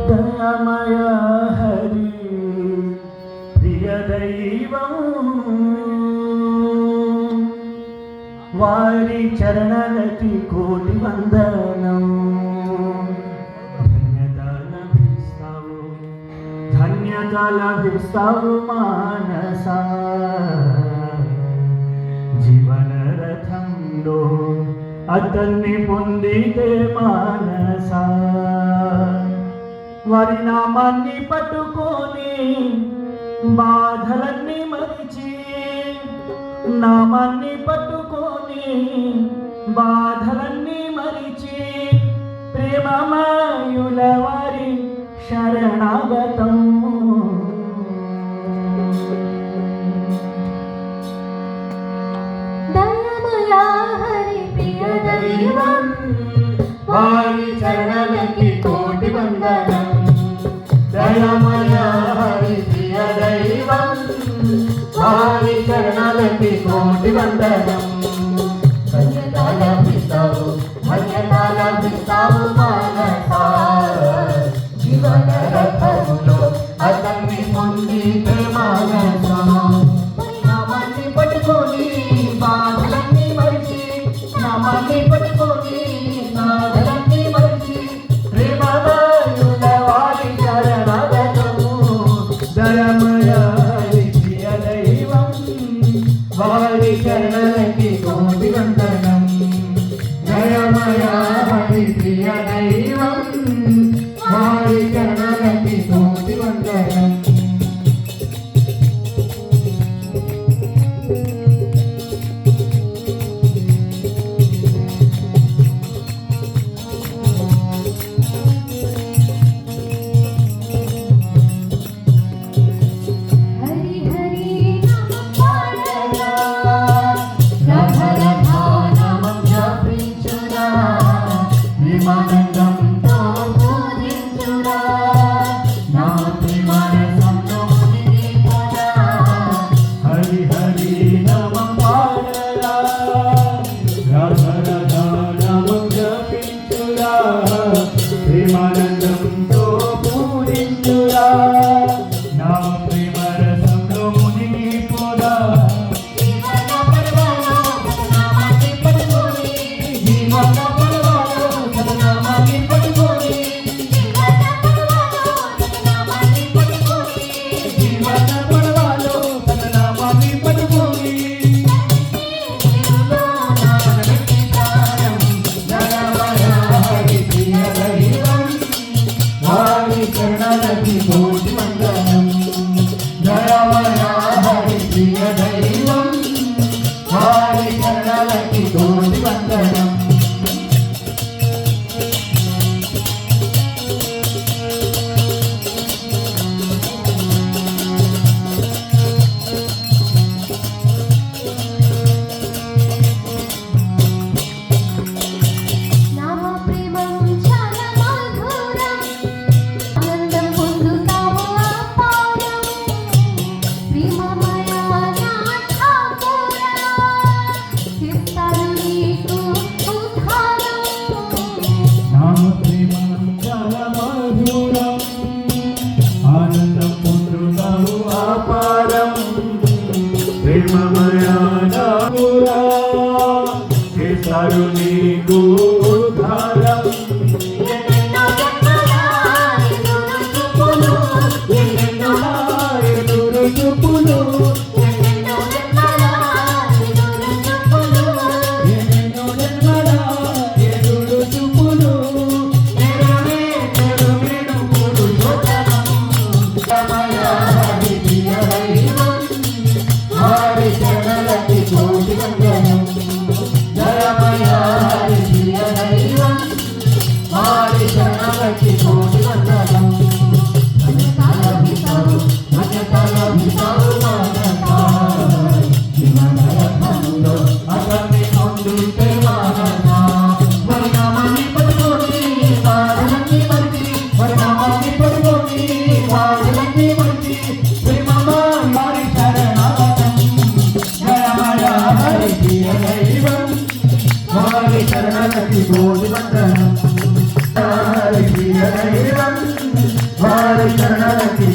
దయామయ హరి ప్రియ దైవం వారి చరణలకి కోటి వందనం. ధన్యత లభిస్తావు మానస జీవన రథంలో అతన్ని పొందితే మానస. వారి నామాన్ని పట్టుకొని బాధలన్నీ మరిచి, నామాన్ని పట్టుకొని బాధలన్నీ మరిచి ప్రేమమాయుల వారి శరణాగతం. దయామయ హరి ప్రియ దైవం వారి చరణలకి కోటి వందనం. దయామయ హరి ప్రియ దైవం వారి చరణలకి కోటి వందనం. ధన్యత లభిస్తావు మానస జీవన రథంలో అతన్ని పొందితే మానస. నామాన్ని పట్టుకొని బాధలన్నీ మరిచి, నామాన్ని పట్టుకొని బాధలన్నీ మరిచి ప్రేమమాయుల వారి శరణాగతము. దయామయ హరి ప్రియ దైవం వారి శరణలకి కోటి వందనం. దయామయ హరి ప్రియ దైవం వారి శరణలకి కోటి వందనం. హరి హరి నామం పాడగా, రథ రథ నామం జపించురా, విమానందంతో పూజించురా, నా ప్రేమరసంలో మునిగిపోరా. హరి హరి నామం పాడరా, రథ రథ నామం జపించురా, ప్రేమానందంతో పూజించురా, నా ప్రేమ రసంలో మునిగిపోరా. జీవన పర్వాలో సతనామాన్ని పట్టుకొని, జీవన పర్వాలో సతనామాన్ని పట్టుకొని, జీవన పర్వాలో సతనామాన్ని పట్టుకొని, జీవన పర్వాలో సతనామాన్ని పట్టుకొని దేవులో నా వెంటి ప్రాణం. దయామయ హరి ప్రియ దైవం వారి చరణలకి కోటి వందనం. దయామయ హరి ప్రియ దైవం వారి చరణలకి కోటి వందనం. నామ ప్రేమం చాలా మధురం, ఆనందం పొందుతావు అపారం. ప్రేమమయ నా ఠాకూరా, ఇస్తారు నీకు ఉద్ధారం. నామ ప్రేమం చాలా మధురం, ఆనందం పొందుతావు అపారం. ప్రేమమయ నామమురా చేశారు నీకు ఉద్ధారం. ఎన్నెన్నో జన్మల ఎదురు చూపులు, ఎన్నెన్నో ఎదురు చూపులు, ఎన్నెన్నో జన్మల ఎదురు చూపులు, ఎన్నెన్నో జన్మల ఎదురు చూపులు నెరవేరు పురుషోత్తమం. దయామయ హరి ప్రియ దైవం వారి చరణలకి కోటి వందనం. దయామయ హరి ప్రియ దైవం వారి చరణలకి కోటి వందనం. ధన్యత లభిస్తావు మానస జీవన రథంలో అతన్ని పొందితే మానస. వారి నామాన్ని పట్టుకొని బాధలన్నీ మరిచి, వారి నామాన్ని పట్టుకొని బాధలన్నీ మరిచి ప్రేమమాయి వారి శరణాగతం. దయామయ హరి ప్రియ దైవం వారి చరణలకి కోటి వందనం. హరి ప్రియ దైవం వారి శరణానికి